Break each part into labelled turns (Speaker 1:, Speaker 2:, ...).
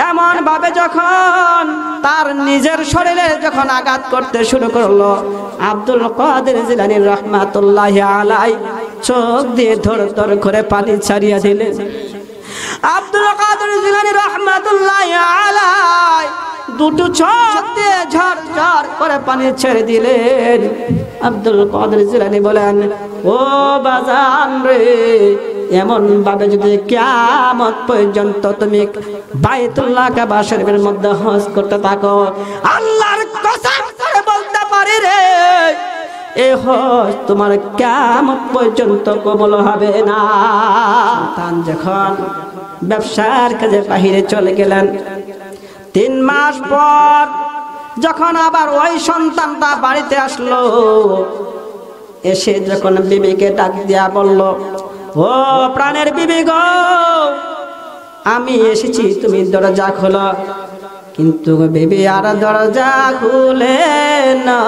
Speaker 1: এমন ভাবে যখন তার নিজের শরীরে যখন আঘাত করতে শুরু করলো, আব্দুল কাদের জিলানী রাহমাতুল্লাহি আলাইহি চোখ দিয়ে ধর ধর করে পানি ছাড়িয়ে দিলেন। আব্দুল কাদের জিলানী রাহমাতুল্লাহি আলাইহি দুটো চোখ দিয়ে ঝর ঝর করে পানি ছেড়ে দিলেন। আব্দুল কাদের জিলানী বলেন, ও বাজান রে, এমন ভাবে যদি কিয়ামত পর্যন্ত তুমি বাইতুল্লাহ কাবা শরীফের মধ্যে হজ করতে থাকো, আল্লাহর কসম করে বলতে পারি রে, এই হজ তোমার কিয়ামত পর্যন্ত কবুল হবে না। তান যখন ব্যবসার কাজে বাহিরে চলে গেলেন, 3 মাস পর যখন আবার ওই সন্তানটা বাড়িতে আসলো, এসে যখন বিবিকে ডাক দিয়া বলল, ও প্রাণের বিবি গো, আমি এসেছি, তুমি দরজা খোলো। কিন্তু বিবি আর দরজা খুলে না,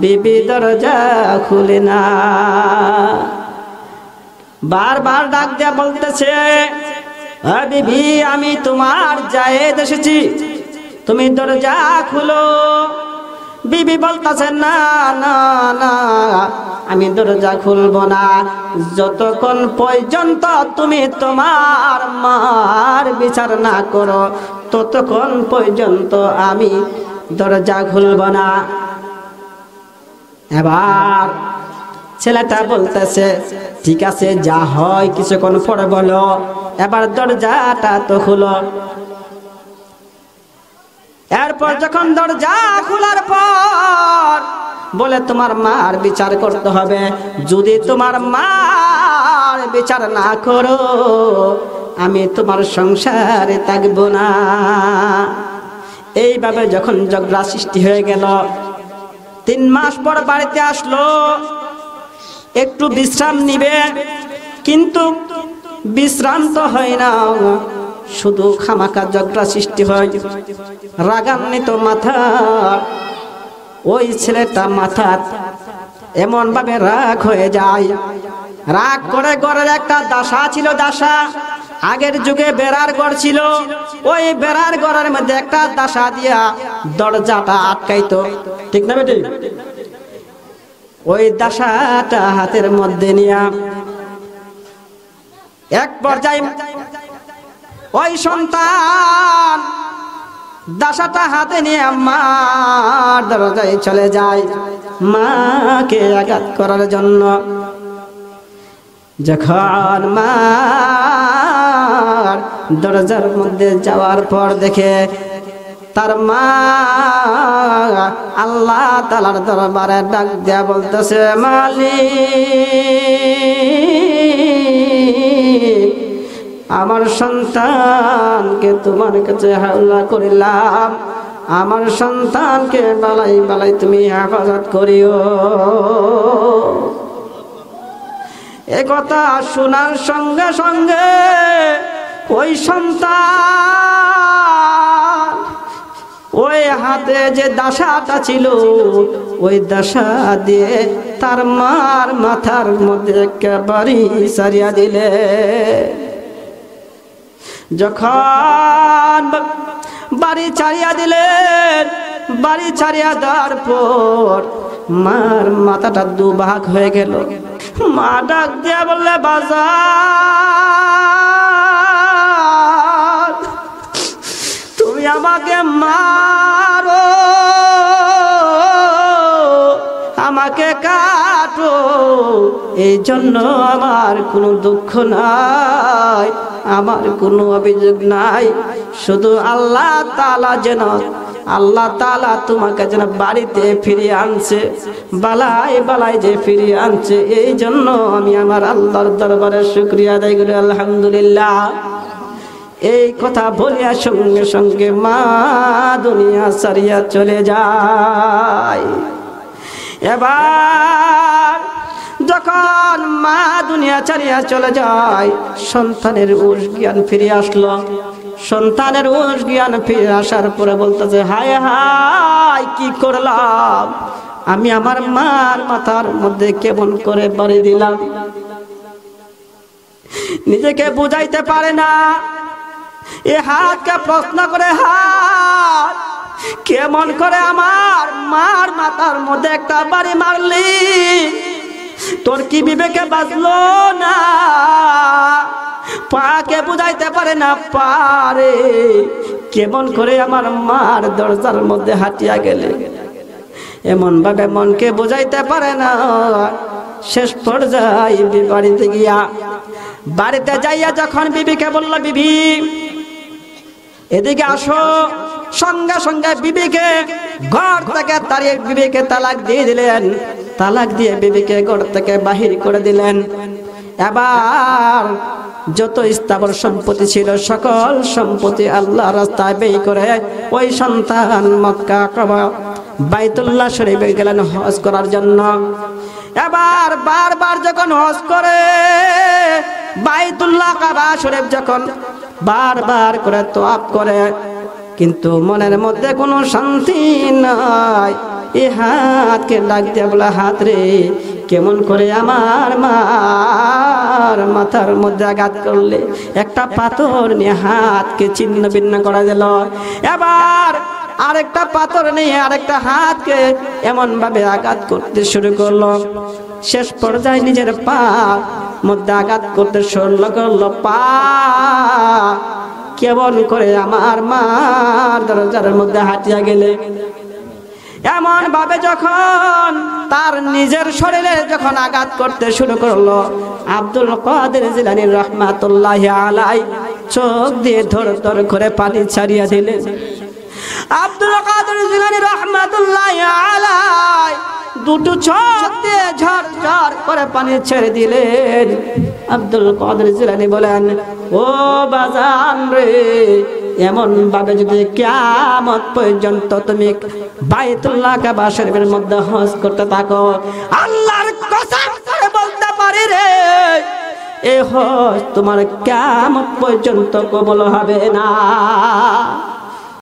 Speaker 1: বিবি দরজা খুলে না। বারবার ডাক দিয়া বলতেছে, বিবি আমি তোমার জায়েদ এসেছি, তুমি দরজা খুলো। বিবি বলতেছে, না না না, আমি দরজা খুলবো না যতক্ষণ পর্যন্ত তুমি তোমার মার বিচার না করো, ততক্ষণ পর্যন্ত আমি দরজা খুলবো না। এবার ছেলেটা বলতেছে, ঠিক আছে, যা হয় কিছুক্ষণ পরে বলো, এবার দরজাটা তো খুলো। এরপর যখন দরজা খোলার পর বলে, তোমার মার বিচার করতে হবে, যদি তোমার মার বিচার না করো আমি তোমার সংসারে থাকবো না। এইভাবে যখন ঝগড়া সৃষ্টি হয়ে গেল, 3 মাস পর বাড়িতে আসলো, একটু বিশ্রাম নিবে, কিন্তু বিশ্রাম তো হয় না, শুধু খামাখা ঝগড়া সৃষ্টি হয়। রাগান্বিত মাথা ওই ছেলেটা মাথা এমন ভাবে রাগ হয়ে যায়, রাগ করে ঘরের একটা দাসা ছিল, দাসা আগের যুগে বেড়ার ঘর ছিল, ওই বেড়ার ঘরের মধ্যে একটা দাসা দিয়া দরজাটা আটকাইতো, ঠিক না বেটি? ওই দাসাটা হাতের মধ্যে নিয়া এক পর্যায়ে ওই সন্তান দাসাটা হাতে নিয়ে মার দরজায় চলে যায় মাকে আঘাত করার জন্য। যখন মার দরজার মধ্যে যাওয়ার পর দেখে তার মা আল্লাহ তাআলার দরবারে ডাক দেয়া বলতেছে, মালিক, আমার সন্তানকে তোমার কাছে হাওলা করিলাম, আমার সন্তানকে বালাই বালাই তুমি হেফাজত করিও। এ কথা শোনার সঙ্গে সঙ্গে ওই সন্তান ওই হাতে যে দাসাটা ছিল ওই দাসা দিয়ে তার মার মাথার মধ্যে একেবারে সারিয়া দিলে। যখন বাড়ি ছাড়িয়া দিলেন, বাড়ি ছাড়িয়া দেওয়ার পর মার মাথাটা দুভাগ হয়ে গেল। মা ডাক দিয়া বললে, বাজার তুমি আমাকে মারো, আমাকে কাটো, এই জন্য আমার কোনো দুঃখ নাই, আমার কোনো অভিযোগ নাই, শুধু আল্লাহ তাআলা যেন আল্লাহ তাআলা তোমাকে যেন বাড়িতে ফিরিয়ে আনছে, বালাই বালাই যে ফিরিয়ে আনছে, এই জন্য আমি আমার আল্লাহর দরবারে শুকরিয়া আদায় করি, আলহামদুলিল্লাহ। এই কথা বলিয়া সঙ্গে সঙ্গে মা দুনিয়া ছাড়িয়া চলে যায়। এবার যখন মা দুনিয়া ছাড়িয়া চলে যায়, সন্তানের হুঁশ জ্ঞান ফিরে আসলো। সন্তানের হুঁশ জ্ঞান ফিরে আসার পরে বলতেছে, হায় হায় কি করলাম আমি, আমার মার মাথার মধ্যে কেমন করে বাড়ি দিলাম। নিজেকে বুঝাইতে পারে না, হাতকে প্রশ্ন করে, হাত কেমন করে আমার মার মাথার মধ্যে একটা বাড়ি মারলি? তোর কি বিবেকে বাজলো না? পাকে বুঝাইতে পারে না, পারে কেমন করে আমার মার দরজার মধ্যে হাঁটিয়া গেলে? এমন ভাবে মনকে বুঝাইতে পারে না। শেষ পর্যায়ে বাড়িতে গিয়া, বাড়িতে যাইয়া যখন বিবিকে বলল, বিবি এদিকে আসো, সঙ্গে সঙ্গে বিবিকে ঘর থেকে তাড়িয়ে বিবিকে তালাক দিয়ে দিলেন। তালাক দিয়ে বিবিকে ঘর থেকে বাহির করে দিলেন। এবার যত স্থাবর সম্পত্তি ছিল সকল সম্পত্তি আল্লাহ রাস্তায় ব্যয় করে ওই সন্তান মক্কা কাবা বাইতুল্লাহ শরীফে গেলেন হজ করার জন্য। এবার বারবার যখন হজ করে বাইতুল্লাহ কাবা শরীফ যখন বারবার করে তওয়াফ করে, কিন্তু মনের মধ্যে কোনো শান্তি নাই। এই হাতকে ডাক দিয়ে বলে, হাত রে কেমন করে আমার মার মাথার মধ্যে আঘাত করলে? একটা পাথর নিয়ে হাতকে ছিন্ন ভিন্ন করে দিল। এবার আরেকটা পাথর নিয়ে আরেকটা হাতকে এমন ভাবে আঘাত করতে শুরু করলো। শেষ পর্যায়ে নিজের পা মধ্যে আঘাত করতে শুরু করলো। পা কেমন করে আমার মার দরজার মধ্যে হাঁটিয়া গেলে? এমন ভাবে যখন তার নিজের শরীরে যখন আঘাত করতে শুরু করলো, আব্দুল কাদের জিলানী রাহমাতুল্লাহি আলাইহি চোখ দিয়ে ধর ধর করে পানি ছাড়িয়ে দিলেন। আব্দুল কাদের জিলানী রাহমাতুল্লাহি আলাইহি দুটো চোখ দিয়ে ঝর ঝর করে পানি ছেড়ে দিলেন। আব্দুল কাদের জিলানী বলেন, ও বাজান রে, এমন ভাবে যদি কিয়ামত পর্যন্ত তুমি বাইতুল্লাহ কাবা শরীফের মধ্যে হজ করতে থাকো, আল্লাহর কসম করে বলতে পারি রে, এই হজ তোমার কিয়ামত পর্যন্ত কবুল হবে না।